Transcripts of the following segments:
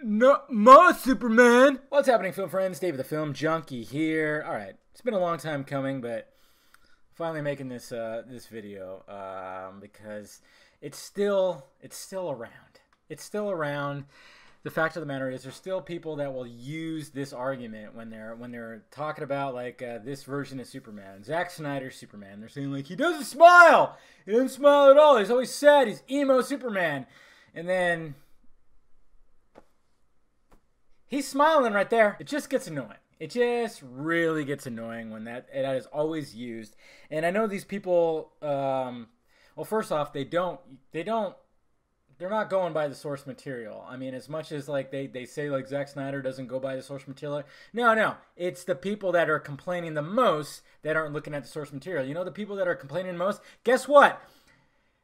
No, more Superman. What's happening, film friends? David the Film Junkie here. All right, it's been a long time coming, but finally making this this video because it's still around. It's still around. The fact of the matter is, there's still people that will use this argument when they're talking about like this version of Superman, Zack Snyder's Superman. They're saying like he doesn't smile. He doesn't smile at all. He's always sad. He's emo Superman, and then he's smiling right there. It just gets annoying. It just really gets annoying when that is always used. And I know these people. Well, first off, they're not going by the source material. I mean, as much as like they say like Zack Snyder doesn't go by the source material. No. It's the people that are complaining the most that aren't looking at the source material. You know, the people that are complaining the most, guess what?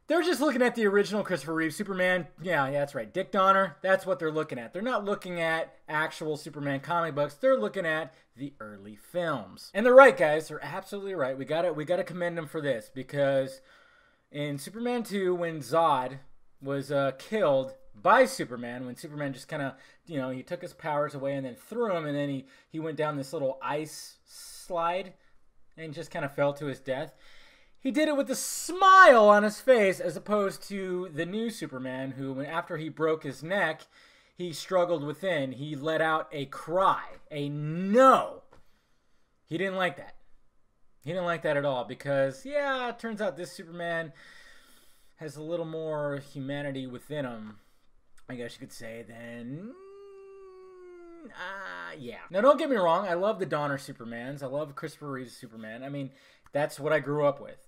They're just looking at the original Christopher Reeve Superman. Yeah, that's right. Dick Donner, that's what they're looking at. They're not looking at actual Superman comic books. They're looking at the early films. And they're right, guys. They're absolutely right. We gotta commend them for this, because in Superman 2, when Zod was killed by Superman, when Superman just kind of, you know, he took his powers away and then threw him, and then he went down this little ice slide and just kind of fell to his death. He did it with a smile on his face, as opposed to the new Superman, who, after he broke his neck, he struggled within. He let out a cry, a no. He didn't like that. He didn't like that at all, because, yeah, it turns out this Superman has a little more humanity within him, I guess you could say, than... yeah. Now, don't get me wrong. I love the Donner Supermans. I love Christopher Reeve's Superman. I mean, that's what I grew up with.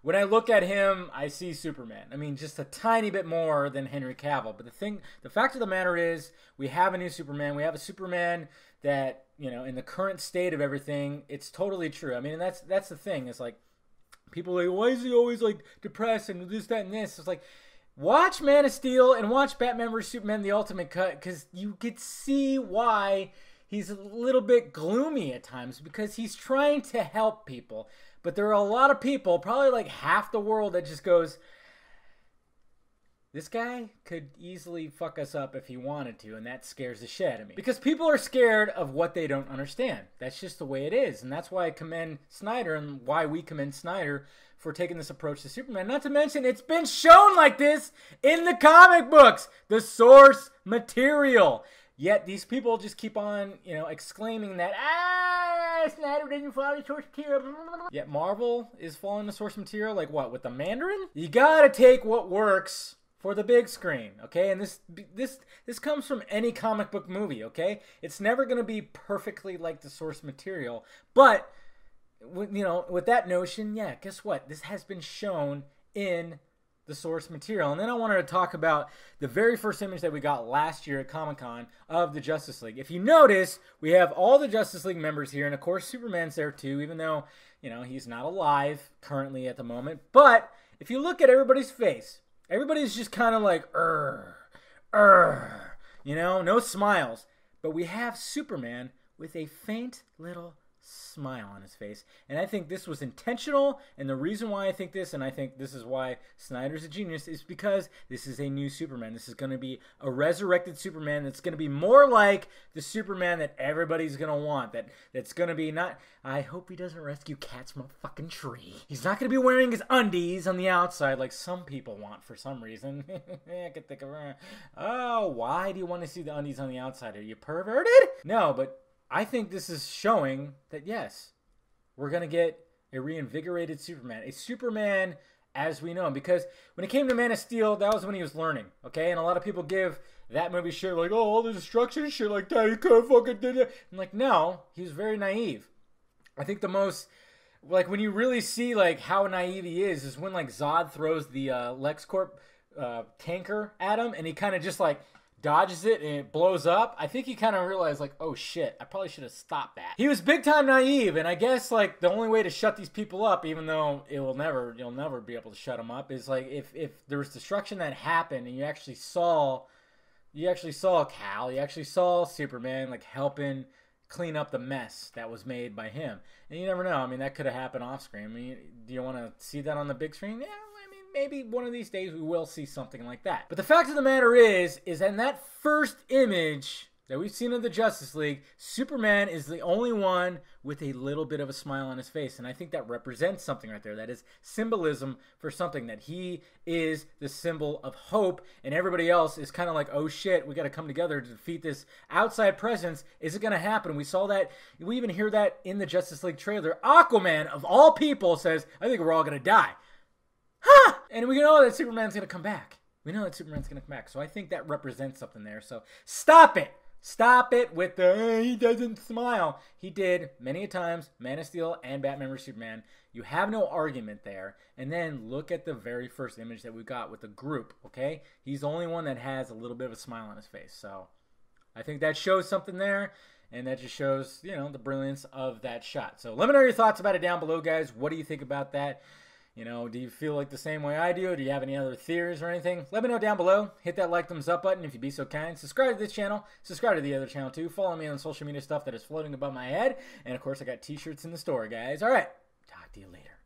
When I look at him, I see Superman. I mean, just a tiny bit more than Henry Cavill. But the fact of the matter is, we have a new Superman. We have a Superman that, you know, in the current state of everything, it's totally true. I mean, and that's the thing. It's like, people are like, why is he always like depressed and this, that, and this? It's like, watch Man of Steel and watch Batman vs Superman: The Ultimate Cut, because you could see why he's a little bit gloomy at times, because he's trying to help people. But there are a lot of people, probably like half the world, that just goes, this guy could easily fuck us up if he wanted to, and that scares the shit out of me. Because people are scared of what they don't understand. That's just the way it is, and that's why I commend Snyder, and why we commend Snyder for taking this approach to Superman. Not to mention, it's been shown like this in the comic books, the source material. Yet these people just keep on, you know, exclaiming that, Snyder didn't follow the source material. Yet Marvel is following the source material, like what, with the Mandarin? You gotta take what works for the big screen, okay? And this comes from any comic book movie, okay? It's never going to be perfectly like the source material, but you know, with that notion, yeah, guess what? This has been shown in the source material. And then I wanted to talk about the very first image that we got last year at Comic-Con of the Justice League. If you notice, we have all the Justice League members here, and of course Superman's there too, even though, you know, he's not alive currently at the moment. But if you look at everybody's face, everybody's just kind of like, you know, no smiles. But we have Superman with a faint little smile on his face. And I think this was intentional, and the reason why I think this, and I think this is why Snyder's a genius, is because this is a new Superman. This is going to be a resurrected Superman that's going to be more like the Superman that everybody's going to want. That's going to be not, I hope he doesn't rescue cats from a fucking tree. He's not going to be wearing his undies on the outside like some people want for some reason. I could think of, oh, why do you want to see the undies on the outside? Are you perverted? No, but I think this is showing that, yes, we're going to get a reinvigorated Superman. A Superman as we know him. Because when it came to Man of Steel, that was when he was learning, okay? And a lot of people give that movie shit like, oh, all the destruction shit like that, he could have fucking did it. I'm like, no, he was very naive. I think the most, like, when you really see, like, how naive he is when, like, Zod throws the LexCorp tanker at him, and he kind of just, like, dodges it and it blows up. I think he kind of realized, like, oh shit, I probably should have stopped that. He was big time naive, and I guess like the only way to shut these people up, even though you'll never be able to shut them up, is like if there was destruction that happened and you actually saw Cal, you actually saw Superman like helping clean up the mess that was made by him. And you never know. I mean, that could have happened off screen. I mean, do you want to see that on the big screen? Yeah, I mean, maybe one of these days we will see something like that. But the fact of the matter is in that first image that we've seen of the Justice League, Superman is the only one with a little bit of a smile on his face. And I think that represents something right there. That is symbolism for something, that he is the symbol of hope. And everybody else is kind of like, oh shit, we got to come together to defeat this outside presence. Is it going to happen? We saw that. We even hear that in the Justice League trailer. Aquaman, of all people, says, I think we're all going to die. Huh! And we know that Superman's going to come back. We know that Superman's going to come back. So I think that represents something there. So stop it. Stop it with the, he doesn't smile. He did many a times, Man of Steel and Batman vs. Superman. You have no argument there. And then look at the very first image that we got with the group, okay? He's the only one that has a little bit of a smile on his face. So I think that shows something there. And that just shows, you know, the brilliance of that shot. So let me know your thoughts about it down below, guys. What do you think about that? You know, do you feel like the same way I do? Do you have any other theories or anything? Let me know down below. Hit that like, thumbs up button if you'd be so kind. Subscribe to this channel. Subscribe to the other channel too. Follow me on social media stuff that is floating above my head. And of course, I got t-shirts in the store, guys. All right. Talk to you later.